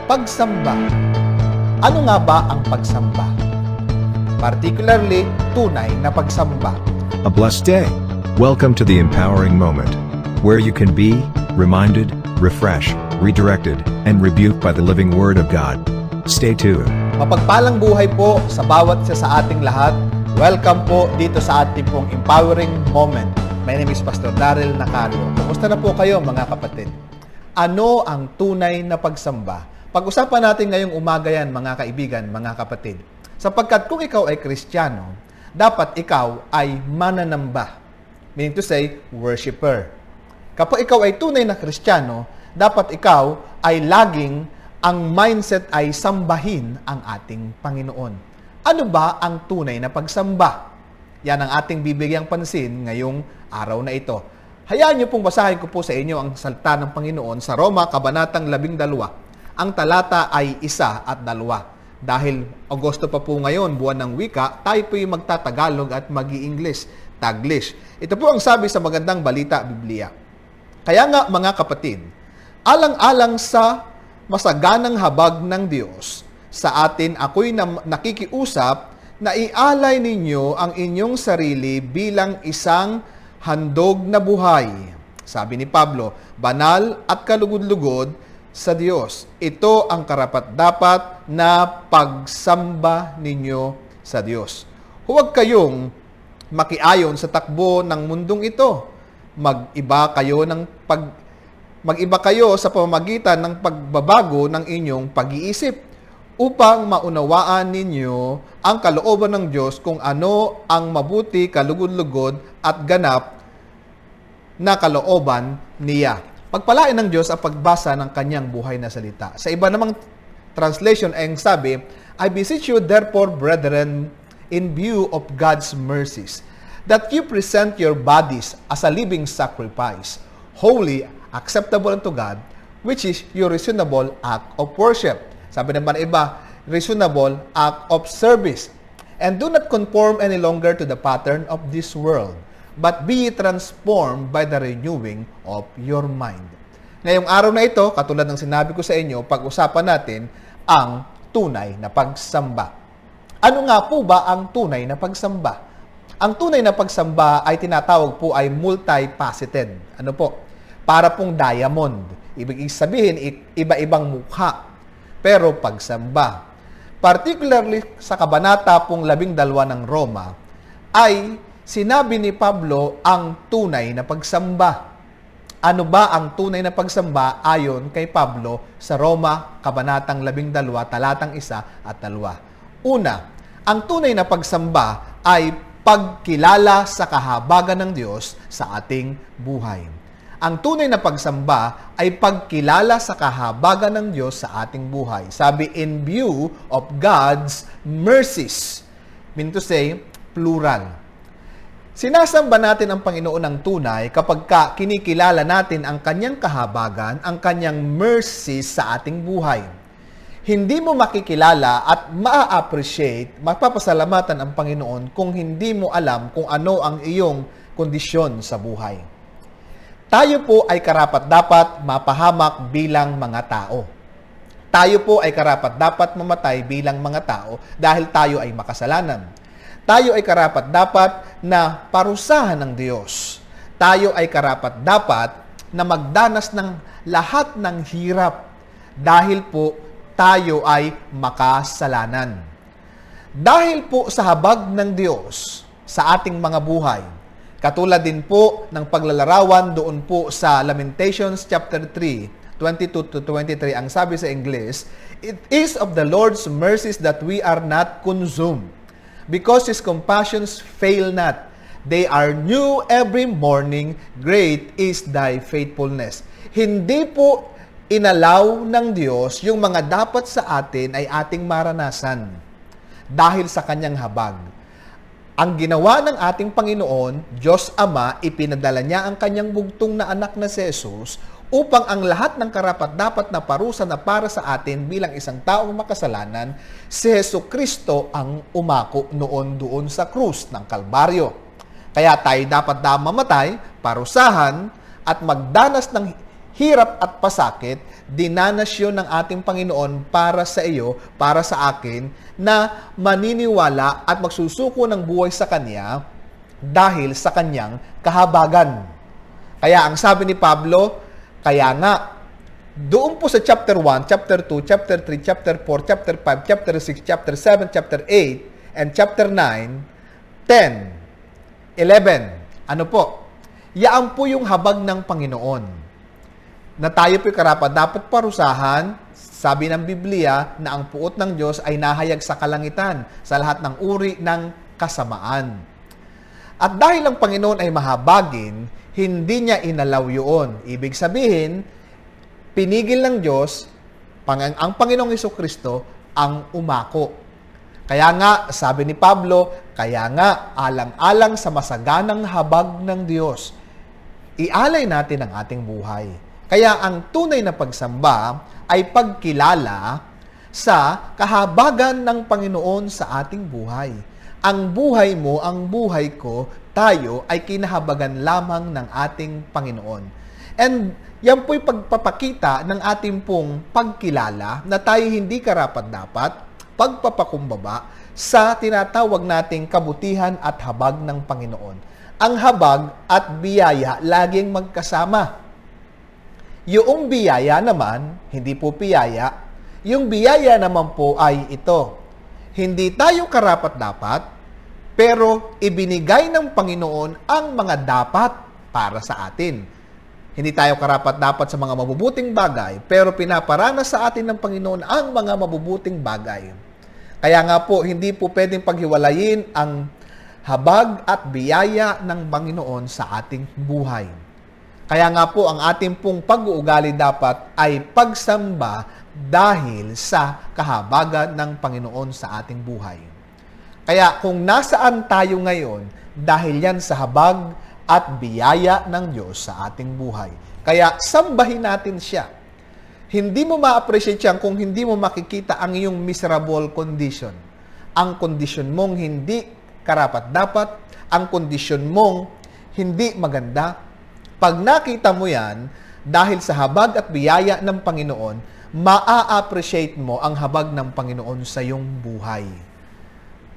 Pagsamba. Ano nga ba ang pagsamba? Particularly, tunay na pagsamba. A blessed day. Welcome to the empowering moment, where you can be reminded, refreshed, redirected, and rebuked by the living Word of God. Stay tuned. Mapagpalang buhay po sa bawat isa sa ating lahat. Welcome po dito sa ating pong empowering moment. My name is Pastor Daryl Nacario. Kumusta na po kayo mga kapatid? Ano ang tunay na pagsamba? Pag-usapan natin ngayong umaga yan mga kaibigan, mga kapatid. Sapagkat kung ikaw ay Kristiyano, dapat ikaw ay mananamba. Meaning to say, worshiper. Kapag ikaw ay tunay na Kristiyano, dapat ikaw ay laging ang mindset ay sambahin ang ating Panginoon. Ano ba ang tunay na pagsamba? Yan ang ating bibigyang pansin ngayong araw na ito. Hayaan niyo pong basahin ko po sa inyo ang salita ng Panginoon sa Roma, Kabanatang 12. Ang talata ay 1 at 2. Dahil Agosto pa po ngayon, buwan ng wika, tayo po yung magtatagalog at mag-i-English, Taglish. Ito po ang sabi sa magandang balita, Biblia. Kaya nga mga kapatid, alang-alang sa masaganang habag ng Diyos, sa atin ako'y nakikiusap na ialay ninyo ang inyong sarili bilang isang handog na buhay. Sabi ni Pablo, banal at kalugod-lugod sa Diyos. Ito ang karapat-dapat na pagsamba ninyo sa Diyos. Huwag kayong makiayon sa takbo ng mundong ito. Mag-iba kayo sa pamamagitan ng pagbabago ng inyong pag-iisip upang maunawaan ninyo ang kalooban ng Diyos kung ano ang mabuti, kalugod-lugod at ganap na kalooban niya. Pagpalain ng Diyos ang pagbasa ng kanyang buhay na salita. Sa iba namang translation ay sabi, I beseech you therefore, brethren, in view of God's mercies, that you present your bodies as a living sacrifice, holy, acceptable unto God, which is your reasonable act of worship. Sabi naman iba, reasonable act of service. And do not conform any longer to the pattern of this world, but be transformed by the renewing of your mind. Ngayong araw na ito, katulad ng sinabi ko sa inyo, pag-usapan natin ang tunay na pagsamba. Ano nga po ba ang tunay na pagsamba? Ang tunay na pagsamba ay tinatawag po ay multifaceted. Ano po? Para pong diamond. Ibig sabihin, iba-ibang mukha. Pero pagsamba. Particularly sa kabanata pong 12 ng Roma, ay sinabi ni Pablo ang tunay na pagsamba. Ano ba ang tunay na pagsamba ayon kay Pablo sa Roma, Kabanatang 12, talatang 1 at 2? Una, ang tunay na pagsamba ay pagkilala sa kahabagan ng Diyos sa ating buhay. Ang tunay na pagsamba ay pagkilala sa kahabagan ng Diyos sa ating buhay. Sabi, in view of God's mercies. Mean to say, plural. Sinasamba natin ang Panginoon ng tunay kapag kinikilala natin ang kanyang kahabagan, ang kanyang mercies sa ating buhay. Hindi mo makikilala at ma-appreciate, mapapasalamatan ang Panginoon kung hindi mo alam kung ano ang iyong kondisyon sa buhay. Tayo po ay karapat-dapat mapahamak bilang mga tao. Tayo po ay karapat-dapat mamatay bilang mga tao dahil tayo ay makasalanan. Tayo ay karapat-dapat na parusahan ng Diyos. Tayo ay karapat-dapat na magdanas ng lahat ng hirap dahil po tayo ay makasalanan. Dahil po sa habag ng Diyos sa ating mga buhay, katulad din po ng paglalarawan doon po sa Lamentations chapter 3, 22 to 23, ang sabi sa English, it is of the Lord's mercies that we are not consumed, because His compassions fail not. They are new every morning, great is thy faithfulness. Hindi po inalaw ng Diyos yung mga dapat sa atin ay ating maranasan dahil sa kanyang habag. Ang ginawa ng ating Panginoon, Diyos Ama, ipinadala niya ang kanyang bugtong na anak na si Jesus upang ang lahat ng karapat-dapat na parusa na para sa atin bilang isang taong makasalanan, si Jesucristo ang umako doon sa krus ng Kalbaryo. Kaya tayo dapat mamatay, parusahan, at magdanas ng hirap at pasakit, dinanas yun ng ating Panginoon para sa iyo, para sa akin, na maniniwala at magsusuko ng buhay sa Kanya dahil sa Kanyang kahabagan. Kaya ang sabi ni Pablo, kaya nga, doon po sa chapter 1, chapter 2, chapter 3, chapter 4, chapter 5, chapter 6, chapter 7, chapter 8, and chapter 9, 10, 11, ano po? Yaan po yung habag ng Panginoon na tayo po'y karapat dapat parusahan. Sabi ng Biblia na ang puot ng Diyos ay nahayag sa kalangitan sa lahat ng uri ng kasamaan. At dahil ang Panginoon ay mahabagin, hindi niya inalaw yun. Ibig sabihin, pinigil ng Diyos, ang Panginoong Jesucristo, ang umako. Kaya nga, sabi ni Pablo, kaya nga, alang-alang sa masaganang habag ng Diyos, ialay natin ang ating buhay. Kaya ang tunay na pagsamba ay pagkilala sa kahabagan ng Panginoon sa ating buhay. Ang buhay mo, ang buhay ko, tayo ay kinahabagan lamang ng ating Panginoon. And yan po'y pagpapakita ng ating pong pagkilala na tayo hindi karapat-dapat, pagpapakumbaba sa tinatawag nating kabutihan at habag ng Panginoon. Ang habag at biyaya laging magkasama. Yung biyaya naman, hindi po piyaya. Yung biyaya naman po ay ito. Hindi tayo karapat-dapat, pero ibinigay ng Panginoon ang mga dapat para sa atin. Hindi tayo karapat-dapat sa mga mabubuting bagay, pero pinaparanas sa atin ng Panginoon ang mga mabubuting bagay. Kaya nga po, hindi po pwedeng paghiwalayin ang habag at biyaya ng Panginoon sa ating buhay. Kaya nga po, ang ating pong pag-uugali dapat ay pagsamba dahil sa kahabagan ng Panginoon sa ating buhay. Kaya kung nasaan tayo ngayon, dahil yan sa habag at biyaya ng Diyos sa ating buhay. Kaya sambahin natin siya. Hindi mo ma-appreciate yan kung hindi mo makikita ang iyong miserable condition. Ang kondisyon mong hindi karapat-dapat, ang kondisyon mong hindi maganda. Pag nakita mo yan, dahil sa habag at biyaya ng Panginoon, maa-appreciate mo ang habag ng Panginoon sa iyong buhay.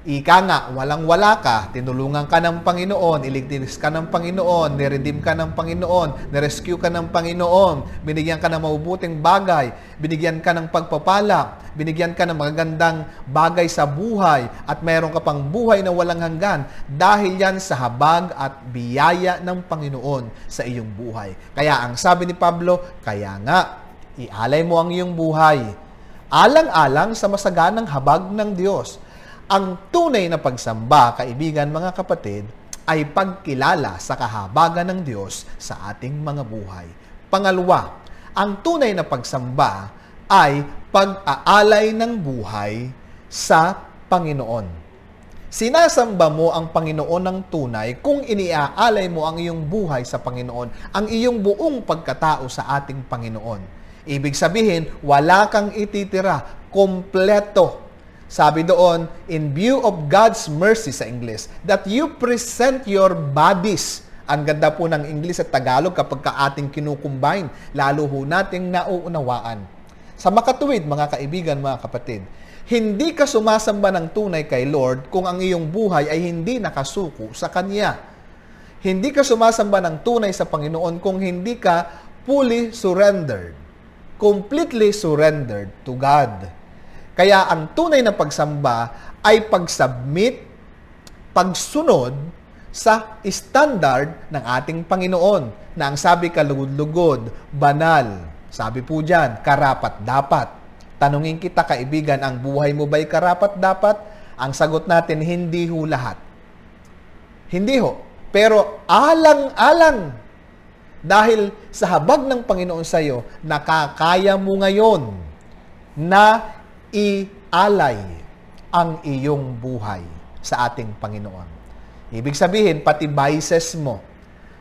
Ika nga, walang-wala ka, tinulungan ka ng Panginoon, iligtas ka ng Panginoon, niredeem ka ng Panginoon, nirescue ka ng Panginoon, binigyan ka ng mabubuting bagay, binigyan ka ng pagpapala, binigyan ka ng magagandang bagay sa buhay, at mayroon ka pang buhay na walang hanggan, dahil yan sa habag at biyaya ng Panginoon sa iyong buhay. Kaya ang sabi ni Pablo, kaya nga, ialay mo ang iyong buhay, alang-alang sa masaganang habag ng Diyos. Ang tunay na pagsamba, kaibigan, mga kapatid, ay pagkilala sa kahabagan ng Diyos sa ating mga buhay. Pangalawa, ang tunay na pagsamba ay pag-aalay ng buhay sa Panginoon. Sinasamba mo ang Panginoon ng tunay kung iniaalay mo ang iyong buhay sa Panginoon, ang iyong buong pagkatao sa ating Panginoon. Ibig sabihin, wala kang ititira, kompleto. Sabi doon, in view of God's mercy sa English, that you present your bodies. Ang ganda po ng English at Tagalog kapag ka ating kinukumbine, lalo ho nating nauunawaan. Sa makatuwid, mga kaibigan, mga kapatid, hindi ka sumasamba ng tunay kay Lord kung ang iyong buhay ay hindi nakasuko sa Kanya. Hindi ka sumasamba ng tunay sa Panginoon kung hindi ka fully surrendered, completely surrendered to God. Kaya ang tunay na pagsamba ay pagsubmit, pagsunod sa standard ng ating Panginoon na ang sabi kalugod-lugod, banal. Sabi po dyan, karapat-dapat. Tanungin kita, kaibigan, ang buhay mo ba'y karapat-dapat? Ang sagot natin, hindi ho lahat. Hindi ho. Pero alang-alang. Dahil sa habag ng Panginoon sa iyo, nakakaya mo ngayon na ialay ang iyong buhay sa ating Panginoon. Ibig sabihin, pati vices mo,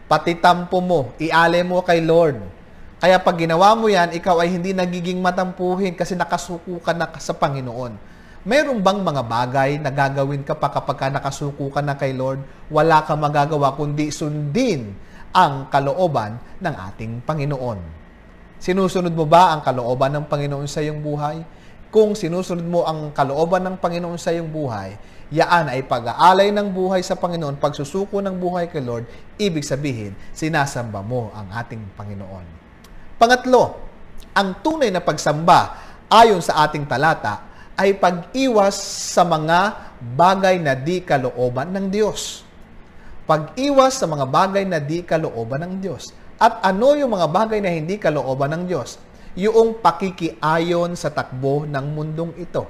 pati tampo mo, ialay mo kay Lord. Kaya pag ginawa mo yan, ikaw ay hindi nagiging matampuhin kasi nakasuko ka na sa Panginoon. Meron bang mga bagay na gagawin ka pa kapag nakasuko ka na kay Lord? Wala kang magagawa kundi sundin ang kalooban ng ating Panginoon. Sinusunod mo ba ang kalooban ng Panginoon sa iyong buhay? Kung sinusunod mo ang kalooban ng Panginoon sa iyong buhay, yaan ay pag-aalay ng buhay sa Panginoon, pagsusuko ng buhay kay Lord, ibig sabihin, sinasamba mo ang ating Panginoon. Pangatlo, ang tunay na pagsamba ayon sa ating talata ay pag-iwas sa mga bagay na di kalooban ng Diyos. Pag-iwas sa mga bagay na di kalooban ng Diyos. At ano yung mga bagay na hindi kalooban ng Diyos? Yung pakikiayon sa takbo ng mundong ito.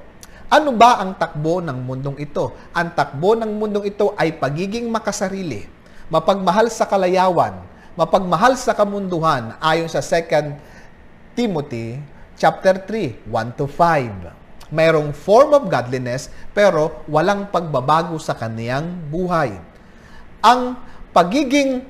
Ano ba ang takbo ng mundong ito? Ang takbo ng mundong ito ay pagiging makasarili, mapagmahal sa kalayawan, mapagmahal sa kamunduhan ayon sa 2 Timothy chapter 3, 1-5. Mayroong form of godliness pero walang pagbabago sa kaniyang buhay. Ang pagiging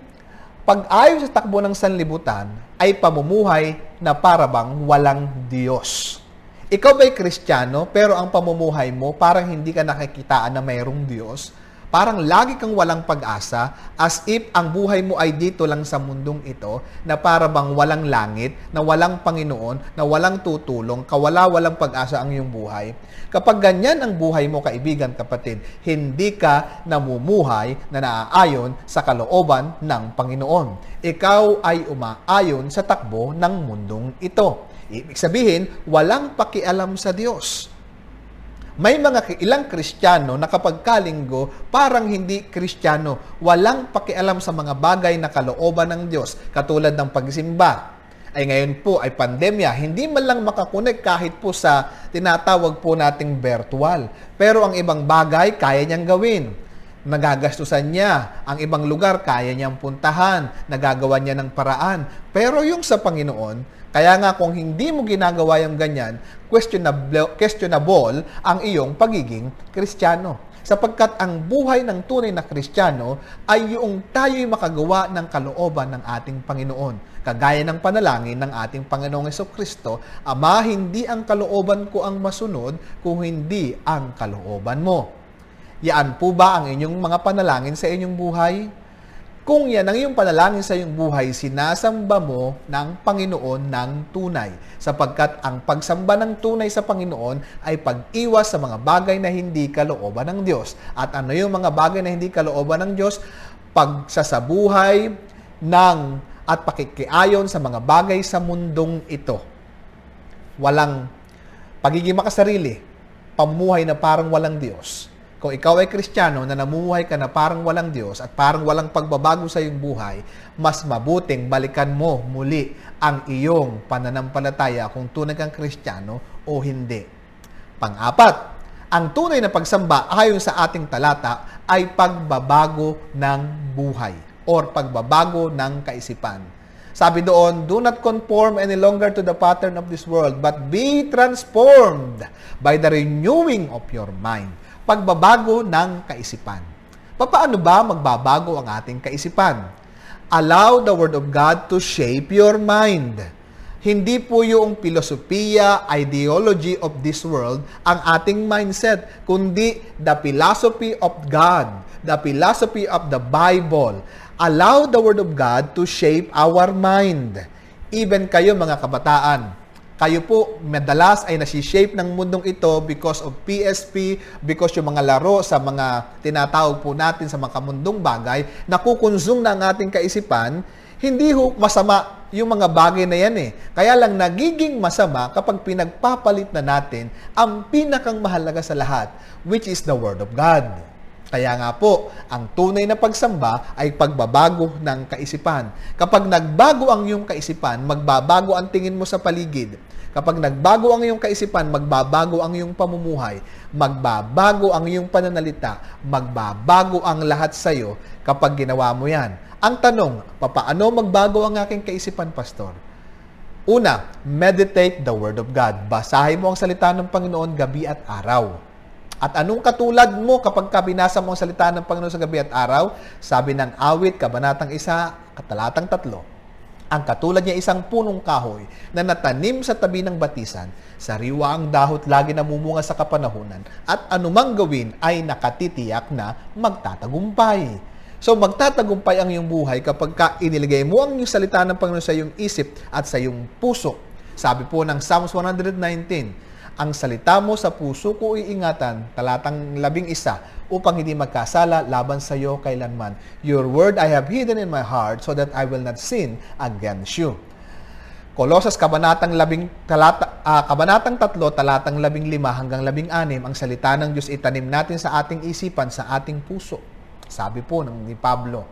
pag-ayon sa takbo ng sanlibutan ay pamumuhay na parabang walang Diyos. Ikaw ba'y Kristiyano pero ang pamumuhay mo parang hindi ka nakikitaan na mayroong Diyos? Parang lagi kang walang pag-asa, as if ang buhay mo ay dito lang sa mundong ito, na parabang walang langit, na walang Panginoon, na walang tutulong, walang pag-asa ang iyong buhay. Kapag ganyan ang buhay mo, kaibigan, kapatid, hindi ka namumuhay na naaayon sa kalooban ng Panginoon. Ikaw ay umaayon sa takbo ng mundong ito. Ibig sabihin, walang pakialam sa Diyos. May mga ilang Kristiyano na kapag kalinggo, parang hindi Kristiyano. Walang pakialam sa mga bagay na kalooban ng Diyos, katulad ng pagsimba. Ay ngayon po ay pandemya, hindi man lang makakonek kahit po sa tinatawag po nating virtual. Pero ang ibang bagay, kaya niyang gawin. Nagagastusan niya. Ang ibang lugar, kaya niyang puntahan. Nagagawa niya ng paraan. Pero yung sa Panginoon, kaya nga kung hindi mo ginagawa yung ganyan, questionable ang iyong pagiging Kristiyano. Sapagkat ang buhay ng tunay na Kristiyano ay yung tayo'y makagawa ng kalooban ng ating Panginoon. Kagaya ng panalangin ng ating Panginoong Jesucristo, Ama, hindi ang kalooban ko ang masunod kung hindi ang kalooban mo. Yaan po ba ang inyong mga panalangin sa inyong buhay? Kung yan ang iyong panalangin sa iyong buhay, sinasamba mo ng Panginoon ng tunay. Sapagkat ang pagsamba ng tunay sa Panginoon ay pag-iwas sa mga bagay na hindi kalooban ng Diyos. At ano yung mga bagay na hindi kalooban ng Diyos? Pagsasabuhay at pakikiayon sa mga bagay sa mundong ito. Walang pagiging makasarili, pamuhay na parang walang Diyos. Kung ikaw ay Kristiyano na namumuhay ka na parang walang Diyos at parang walang pagbabago sa iyong buhay, mas mabuting balikan mo muli ang iyong pananampalataya kung tunay kang Kristiyano o hindi. Pang-apat, ang tunay na pagsamba ayon sa ating talata ay pagbabago ng buhay or pagbabago ng kaisipan. Sabi doon, do not conform any longer to the pattern of this world, but be transformed by the renewing of your mind. Pagbabago ng kaisipan. Paano ba magbabago ang ating kaisipan? Allow the Word of God to shape your mind. Hindi po yung filosofiya, ideology of this world ang ating mindset, kundi the philosophy of God, the philosophy of the Bible. Allow the Word of God to shape our mind. Even kayo mga kabataan, kayo po madalas ay nasi-shape ng mundong ito because of PSP, because yung mga laro sa mga tinatawag po natin sa mga kamundong bagay, nakukonsume na ang ating kaisipan. Hindi ho masama yung mga bagay na yan eh. Kaya lang nagiging masama kapag pinagpapalit na natin ang pinakang mahalaga sa lahat, which is the Word of God. Kaya nga po, ang tunay na pagsamba ay pagbabago ng kaisipan. Kapag nagbago ang iyong kaisipan, magbabago ang tingin mo sa paligid. Kapag nagbago ang iyong kaisipan, magbabago ang iyong pamumuhay. Magbabago ang iyong pananalita. Magbabago ang lahat sa iyo kapag ginawa mo yan. Ang tanong, paano magbago ang aking kaisipan, Pastor? Una, meditate the Word of God. Basahin mo ang salita ng Panginoon gabi at araw. At anong katulad mo kapag binasa mo ang salita ng Panginoon sa gabi at araw? Sabi ng Awit, Kabanatang 1, Talatang 3. Ang katulad niya isang punong kahoy na natanim sa tabi ng batisan, sariwa ang dahot lagi namumunga sa kapanahunan, at anumang gawin ay nakatitiyak na magtatagumpay. So, magtatagumpay ang iyong buhay kapag inilagay mo ang iyong salita ng Panginoon sa iyong isip at sa iyong puso. Sabi po ng Psalms 119, ang salita mo sa puso ko iingatan, talatang 11, upang hindi magkasala laban sa iyo kailanman. Your word I have hidden in my heart so that I will not sin against you. Kolosas kabanatang 3, talatang 15 hanggang 16, ang salita ng Diyos itanim natin sa ating isipan, sa ating puso. Sabi po ni Pablo.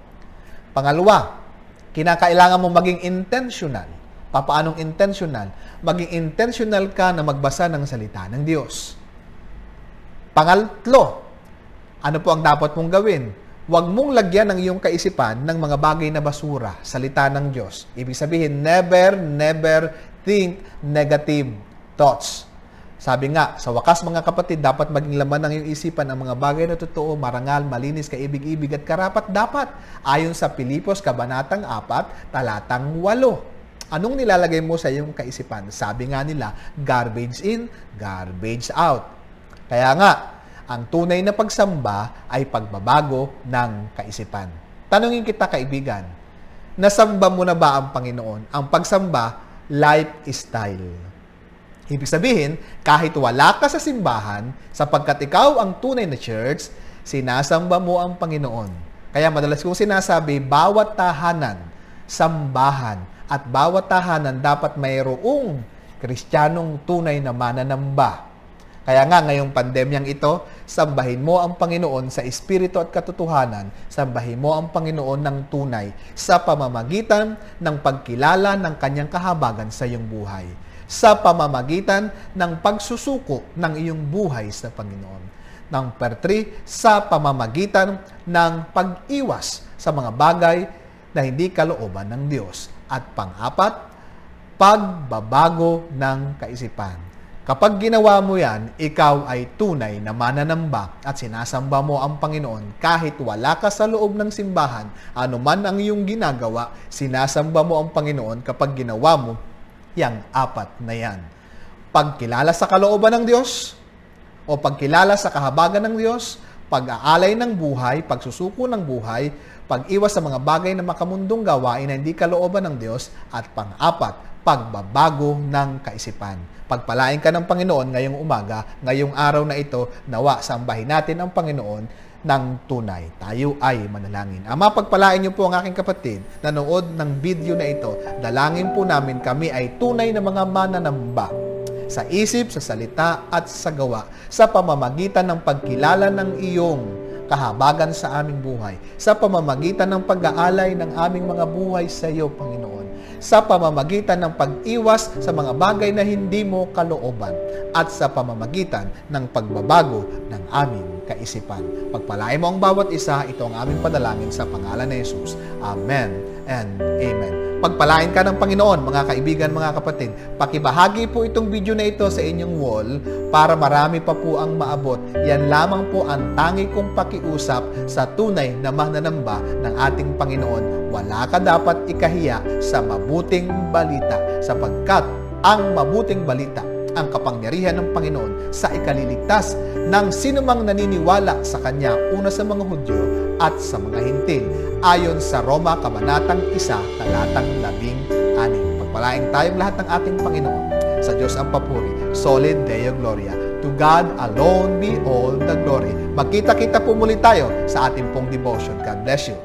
Pangalawa, kinakailangan mo maging intentional. Papaanong intentional? Maging intentional ka na magbasa ng salita ng Diyos. Pangatlo, ano po ang dapat mong gawin? Huwag mong lagyan ng iyong kaisipan ng mga bagay na basura, salita ng Diyos. Ibig sabihin, never think negative thoughts. Sabi nga, sa wakas mga kapatid, dapat maging laman ng iyong isipan ang mga bagay na totoo, marangal, malinis, kaibig-ibig at karapat-dapat. Ayon sa Pilipos, kabanatang 4, talatang 8. Anong nilalagay mo sa iyong kaisipan? Sabi nga nila, garbage in, garbage out. Kaya nga, ang tunay na pagsamba ay pagbabago ng kaisipan. Tanungin kita, kaibigan, nasamba mo na ba ang Panginoon? Ang pagsamba, lifestyle. Ibig sabihin, kahit wala ka sa simbahan, sapagkat ikaw ang tunay na church, sinasamba mo ang Panginoon. Kaya madalas kong sinasabi, bawat tahanan, sambahan, at bawat tahanan dapat mayroong Kristiyanong tunay na mananamba. Kaya nga ngayong pandemyang ito, sambahin mo ang Panginoon sa espiritu at katotohanan, sambahin mo ang Panginoon ng tunay sa pamamagitan ng pagkilala ng kanyang kahabagan sa iyong buhay, sa pamamagitan ng pagsusuko ng iyong buhay sa Panginoon. Number 3, sa pamamagitan ng pag-iwas sa mga bagay na hindi kalooban ng Diyos. At pang-4, pagbabago ng kaisipan. Kapag ginawa mo yan, ikaw ay tunay na mananamba at sinasamba mo ang Panginoon kahit wala ka sa loob ng simbahan, anuman ang iyong ginagawa, sinasamba mo ang Panginoon kapag ginawa mo yang 4 na yan. Pagkilala sa kalooban ng Diyos o pagkilala sa kahabagan ng Diyos, pag-aalay ng buhay, pagsusuko ng buhay, pag-iwas sa mga bagay na makamundong gawain na hindi kalooban ng Diyos, at pang-4, pagbabago ng kaisipan. Pagpalain ka ng Panginoon ngayong umaga, ngayong araw na ito, nawa sambahin natin ang Panginoon ng tunay. Tayo ay manalangin. Ama, pagpalain niyo po ang aking kapatid na nanood ng video na ito. Dalangin po namin kami ay tunay na mga mananamba sa isip, sa salita at sa gawa, sa pamamagitan ng pagkilala ng iyong kahabagan sa aming buhay, sa pamamagitan ng pag-aalay ng aming mga buhay sa iyo, Panginoon, sa pamamagitan ng pag-iwas sa mga bagay na hindi mo kalooban, at sa pamamagitan ng pagbabago ng aming kaisipan. Pagpalain mo ang bawat isa, ito ang aming padalangin sa pangalan ni Jesus. Amen and Amen. Pagpalain ka ng Panginoon, mga kaibigan, mga kapatid. Pakibahagi po itong video na ito sa inyong wall para marami pa po ang maabot. Yan lamang po ang tangi kong pakiusap sa tunay na mananamba ng ating Panginoon. Wala ka dapat ikahiya sa mabuting balita, sapagkat ang mabuting balita, ang kapangyarihan ng Panginoon sa ikaliligtas ng sinumang naniniwala sa Kanya, una sa mga Hudyo at sa mga Hintil, ayon sa Roma kabanatang 1, talatang 16. Pagpalaing tayong lahat ng ating Panginoon. Sa Diyos ang papuri. Solid Deo Gloria. To God alone be all the glory. Magkita-kita po muli tayo sa ating pong devotion. God bless you.